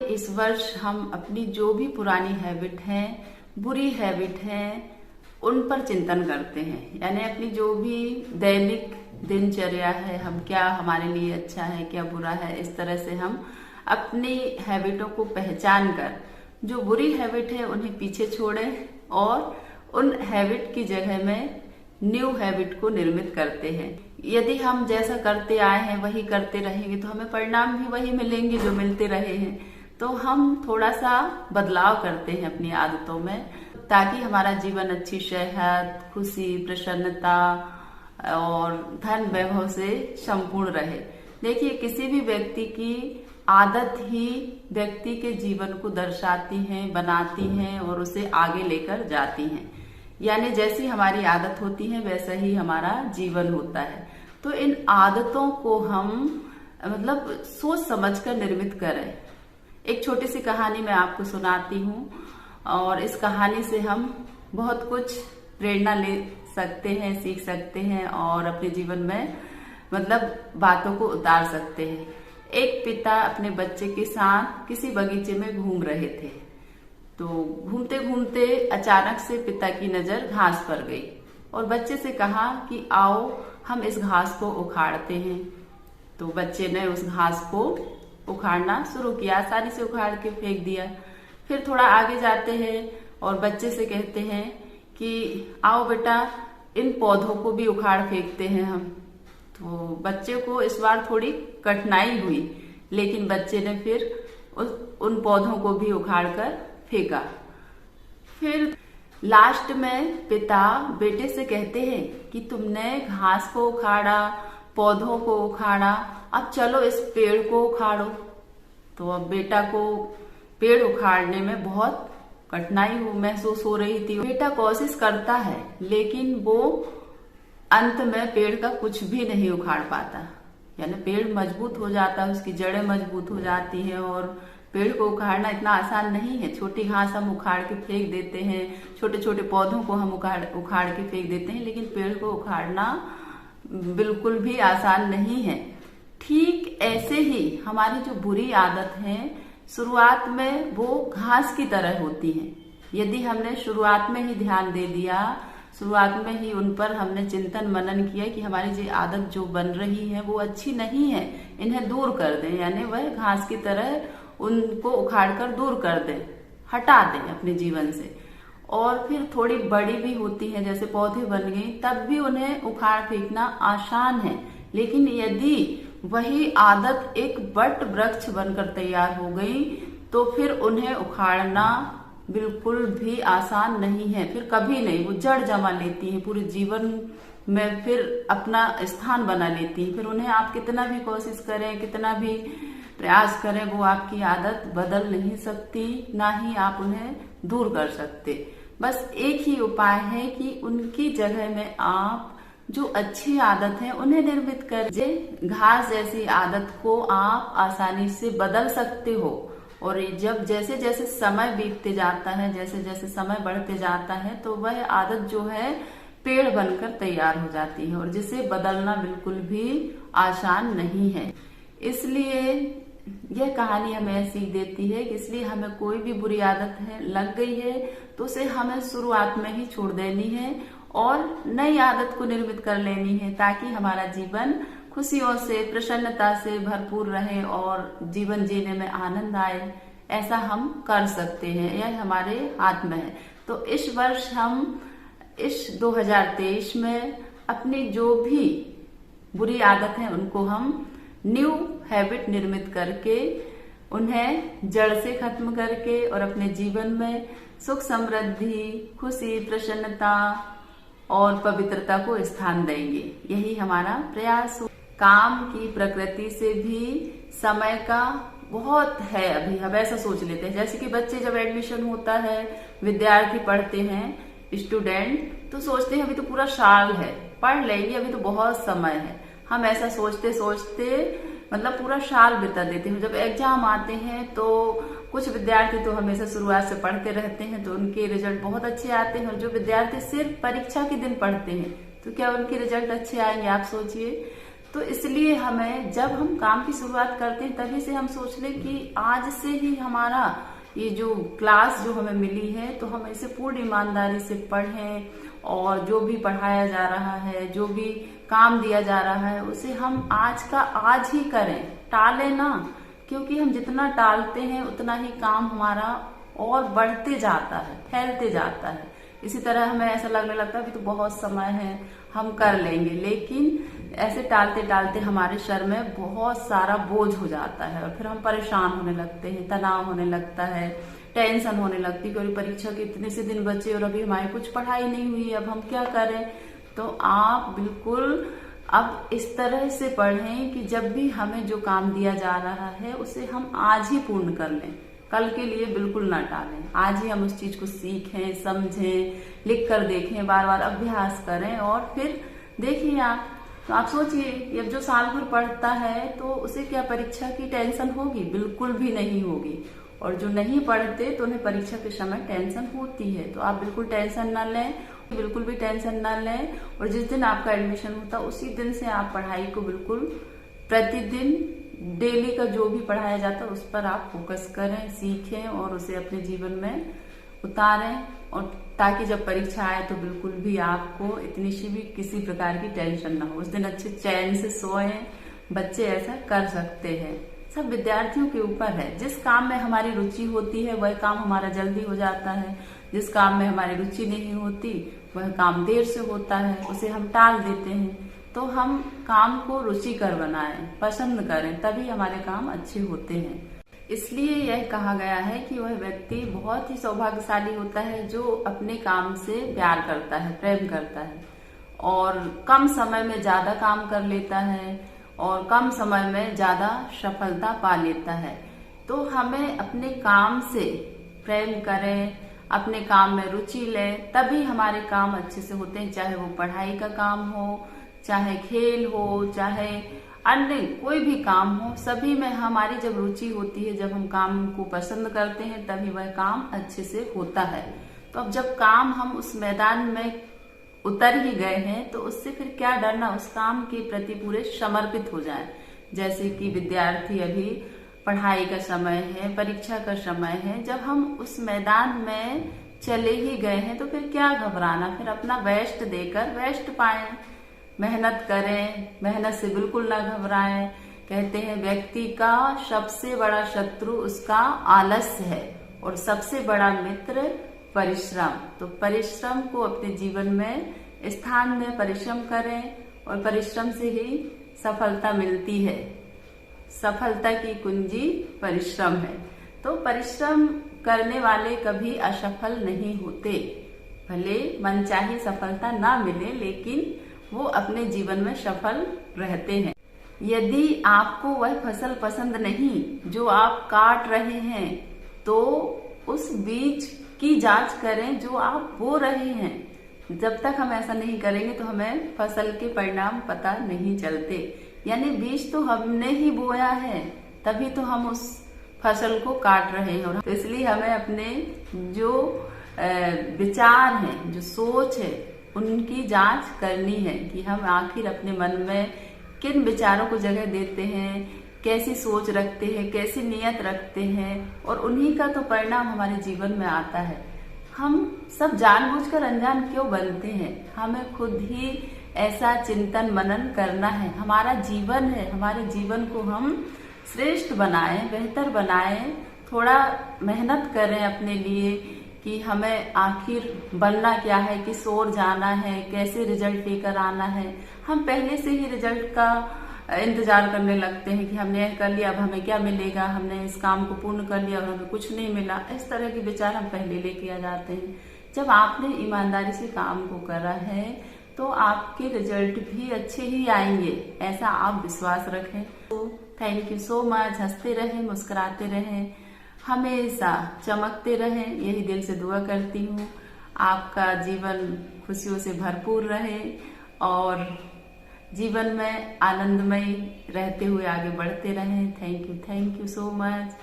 इस वर्ष हम अपनी जो भी पुरानी हैबिट है, बुरी हैबिट है, उन पर चिंतन करते हैं। यानी अपनी जो भी दैनिक दिनचर्या है, हम क्या हमारे लिए अच्छा है, क्या बुरा है, इस तरह से हम अपनी हैबिटों को पहचान कर जो बुरी हैबिट है उन्हें पीछे छोड़ें और उन हैबिट की जगह में न्यू हैबिट को निर्मित करते हैं। यदि हम जैसा करते आए हैं वही करते रहेंगे तो हमें परिणाम भी वही मिलेंगे जो मिलते रहे हैं। तो हम थोड़ा सा बदलाव करते हैं अपनी आदतों में, ताकि हमारा जीवन अच्छी सेहत, खुशी, प्रसन्नता और धन वैभव से संपूर्ण रहे। देखिए, किसी भी व्यक्ति की आदत ही व्यक्ति के जीवन को दर्शाती हैं, बनाती हैं और उसे आगे लेकर जाती हैं। यानी जैसी हमारी आदत होती है वैसा ही हमारा जीवन होता है। तो इन आदतों को हम सोच समझकर निर्मित करें। एक छोटी सी कहानी मैं आपको सुनाती हूँ और इस कहानी से हम बहुत कुछ प्रेरणा ले सकते हैं, सीख सकते हैं और अपने जीवन में बातों को उतार सकते हैं। एक पिता अपने बच्चे के साथ किसी बगीचे में घूम रहे थे। तो घूमते घूमते अचानक से पिता की नजर घास पर गई और बच्चे से कहा कि आओ हम इस घास को उखाड़ते हैं। तो बच्चे ने उस घास को उखाड़ना शुरू किया, आसानी से उखाड़ के फेंक दिया। फिर थोड़ा आगे जाते हैं और बच्चे से कहते हैं कि आओ बेटा इन पौधों को भी उखाड़ फेंकते हैं हम। तो बच्चे को इस बार थोड़ी कठिनाई हुई, लेकिन बच्चे ने फिर उन पौधों को भी उखाड़ कर फेंका। फिर लास्ट में पिता बेटे से कहते हैं कि तुमने घास को उखाड़ा, पौधों को उखाड़ा, अब चलो इस पेड़ को उखाड़ो। तो अब बेटा को पेड़ उखाड़ने में बहुत कठिनाई महसूस हो रही थी। बेटा कोशिश करता है लेकिन वो अंत में पेड़ का कुछ भी नहीं उखाड़ पाता। यानी पेड़ मजबूत हो जाता है, उसकी जड़ें मजबूत हो जाती हैं और पेड़ को उखाड़ना इतना आसान नहीं है। छोटी घास हम उखाड़ के फेंक देते हैं, छोटे छोटे पौधों को हम उखाड़ के फेंक देते हैं, लेकिन पेड़ को उखाड़ना बिल्कुल भी आसान नहीं है। ठीक ऐसे ही हमारी जो बुरी आदत है, शुरुआत में वो घास की तरह होती है। यदि हमने शुरुआत में ही ध्यान दे दिया, शुरुआत में ही उन पर हमने चिंतन मनन किया कि हमारी जो आदत जो बन रही है वो अच्छी नहीं है, इन्हें दूर कर दें, यानी वह घास की तरह उनको उखाड़ कर दूर कर दें, हटा दें अपने जीवन से। और फिर थोड़ी बड़ी भी होती है, जैसे पौधे बन गए, तब भी उन्हें उखाड़ फेंकना आसान है। लेकिन यदि वही आदत एक वट वृक्ष बनकर तैयार हो गई तो फिर उन्हें उखाड़ना बिल्कुल भी आसान नहीं है। फिर कभी नहीं, वो जड़ जमा लेती है, पूरे जीवन में फिर अपना स्थान बना लेती है। फिर उन्हें आप कितना भी कोशिश करें, कितना भी प्रयास करें, वो आपकी आदत बदल नहीं सकती, ना ही आप उन्हें दूर कर सकते। बस एक ही उपाय है कि उनकी जगह में आप जो अच्छी आदत है उन्हें निर्मित कर। घास जैसी आदत को आप आसानी से बदल सकते हो और जब जैसे जैसे समय बीतते जाता है, जैसे जैसे समय बढ़ते जाता है, तो वह आदत जो है पेड़ बनकर तैयार हो जाती है और जिसे बदलना बिल्कुल भी आसान नहीं है। इसलिए यह कहानी हमें सीख देती है कि इसलिए हमें कोई भी बुरी आदत है लग गई है तो उसे हमें शुरुआत में ही छोड़ देनी है और नई आदत को निर्मित कर लेनी है, ताकि हमारा जीवन खुशियों से, प्रसन्नता से भरपूर रहे और जीवन जीने में आनंद आए। ऐसा हम कर सकते हैं, यह हमारे हाथ में है। तो इस वर्ष हम इस 2023 में अपनी जो भी बुरी आदत है उनको हम न्यू हैबिट निर्मित करके, उन्हें जड़ से खत्म करके और अपने जीवन में सुख, समृद्धि, खुशी, प्रसन्नता और पवित्रता को स्थान देंगे। यही हमारा प्रयास हो। काम की प्रकृति से भी समय का बहुत है। अभी हम ऐसा सोच लेते हैं, जैसे कि बच्चे जब एडमिशन होता है, विद्यार्थी पढ़ते हैं, स्टूडेंट, तो सोचते हैं अभी तो पूरा साल है, पढ़ लेंगे, अभी तो बहुत समय है। हम ऐसा सोचते सोचते पूरा साल बिता देते हैं। जब एग्जाम आते हैं तो कुछ विद्यार्थी तो हमेशा शुरुआत से पढ़ते रहते हैं तो उनके रिजल्ट बहुत अच्छे आते हैं, और जो विद्यार्थी सिर्फ परीक्षा के दिन पढ़ते हैं तो क्या उनके रिजल्ट अच्छे आएंगे, आप सोचिए। तो इसलिए हमें जब हम काम की शुरुआत करते हैं तभी से हम सोच लें कि आज से ही हमारा ये जो क्लास जो हमें मिली है तो हम इसे पूर्ण ईमानदारी से पढ़ें, और जो भी पढ़ाया जा रहा है, जो भी काम दिया जा रहा है, उसे हम आज का आज ही करें, टालें ना। क्योंकि हम जितना टालते हैं उतना ही काम हमारा और बढ़ते जाता है, फैलते जाता है। इसी तरह हमें ऐसा लगने लगता है कि तो बहुत समय है, हम कर लेंगे, लेकिन ऐसे टालते टालते हमारे सर में बहुत सारा बोझ हो जाता है और फिर हम परेशान होने लगते हैं, तनाव होने लगता है, टेंशन होने लगती है कि परीक्षा के इतने से दिन बचे और अभी हमारी कुछ पढ़ाई नहीं हुई, अब हम क्या करें। तो आप बिल्कुल अब इस तरह से पढ़ें कि जब भी हमें जो काम दिया जा रहा है उसे हम आज ही पूर्ण कर लें, कल के लिए बिल्कुल ना टालें। आज ही हम उस चीज को सीखें, समझें, लिख कर देखें, बार बार अभ्यास करें और फिर देखिए आप। तो आप सोचिए, अब जो साल भर पढ़ता है तो उसे क्या परीक्षा की टेंशन होगी? बिल्कुल भी नहीं होगी। और जो नहीं पढ़ते तो उन्हें परीक्षा के समय टेंशन होती है। तो आप बिल्कुल टेंशन न लें, बिल्कुल भी टेंशन न लें। और जिस दिन आपका एडमिशन होता उसी दिन से आप पढ़ाई को बिल्कुल प्रतिदिन डेली का जो भी पढ़ाया जाता है उस पर आप फोकस करें, सीखें और उसे अपने जीवन में उतारें, और ताकि जब परीक्षा आए तो बिल्कुल भी आपको इतनी सी भी किसी प्रकार की टेंशन ना हो। उस दिन अच्छे चैन से सोएं। बच्चे ऐसा कर सकते हैं। सब विद्यार्थियों के ऊपर है। जिस काम में हमारी रुचि होती है वह काम हमारा जल्दी हो जाता है, जिस काम में हमारी रुचि नहीं होती वह काम देर से होता है, उसे हम टाल देते हैं। तो हम काम को रुचिकर बनाएं, पसंद करें, तभी हमारे काम अच्छे होते हैं। इसलिए यह कहा गया है कि वह व्यक्ति बहुत ही सौभाग्यशाली होता है जो अपने काम से प्यार करता है, प्रेम करता है और कम समय में ज्यादा काम कर लेता है और कम समय में ज्यादा सफलता पा लेता है। तो हमें अपने काम से प्रेम करें, अपने काम में रुचि लें, तभी हमारे काम अच्छे से होते हैं। चाहे वो पढ़ाई का काम हो, चाहे खेल हो, चाहे अन्य कोई भी काम हो, सभी में हमारी जब रुचि होती है, जब हम काम को पसंद करते हैं तभी वह काम अच्छे से होता है। तो अब जब काम हम उस मैदान में उतर ही गए हैं तो उससे फिर क्या डरना, उस काम के प्रति पूरे समर्पित हो जाएं। जैसे कि विद्यार्थी अभी पढ़ाई का समय है, परीक्षा का समय है, जब हम उस मैदान में चले ही गए हैं तो फिर क्या घबराना, फिर अपना बेस्ट देकर बेस्ट पाएं, मेहनत करें, मेहनत से बिल्कुल ना घबराएं। कहते हैं व्यक्ति का सबसे बड़ा शत्रु उसका आलस्य है और सबसे बड़ा मित्र परिश्रम। तो परिश्रम को अपने जीवन में स्थान दें, परिश्रम करें और परिश्रम से ही सफलता मिलती है। सफलता की कुंजी परिश्रम है। तो परिश्रम करने वाले कभी असफल नहीं होते। भले मनचाही सफलता ना मिले लेकिन वो अपने जीवन में सफल रहते हैं। यदि आपको वह फसल पसंद नहीं जो आप काट रहे हैं तो उस बीज की जांच करें जो आप बो रहे हैं। जब तक हम ऐसा नहीं करेंगे तो हमें फसल के परिणाम पता नहीं चलते। यानी बीज तो हमने ही बोया है, तभी तो हम उस फसल को काट रहे हैं। तो इसलिए हमें अपने जो विचार हैं, जो सोच है, उनकी जांच करनी है कि हम आखिर अपने मन में किन विचारों को जगह देते हैं, कैसी सोच रखते हैं, कैसी नियत रखते हैं, और उन्हीं का तो परिणाम हमारे जीवन में आता है। हम सब जानबूझकर अनजान क्यों बनते हैं? हमें खुद ही ऐसा चिंतन मनन करना है। हमारा जीवन है, हमारे जीवन को हम श्रेष्ठ बनाएं, बेहतर बनाएं, थोड़ा मेहनत करें अपने लिए कि हमें आखिर बनना क्या है, किस ओर जाना है, कैसे रिजल्ट लेकर आना है। हम पहले से ही रिजल्ट का इंतजार करने लगते हैं कि हमने यह कर लिया, अब हमें क्या मिलेगा, हमने इस काम को पूर्ण कर लिया और हमें कुछ नहीं मिला। इस तरह के विचार हम पहले लेके आ जाते हैं। जब आपने ईमानदारी से काम को करा है तो आपके रिजल्ट भी अच्छे ही आएंगे, ऐसा आप विश्वास रखें। तो थैंक यू सो मच। हंसते रहें, मुस्कुराते रहें, हमेशा चमकते रहें, यही दिल से दुआ करती हूँ। आपका जीवन खुशियों से भरपूर रहे और जीवन में आनंदमय रहते हुए आगे बढ़ते रहें। Thank you so much.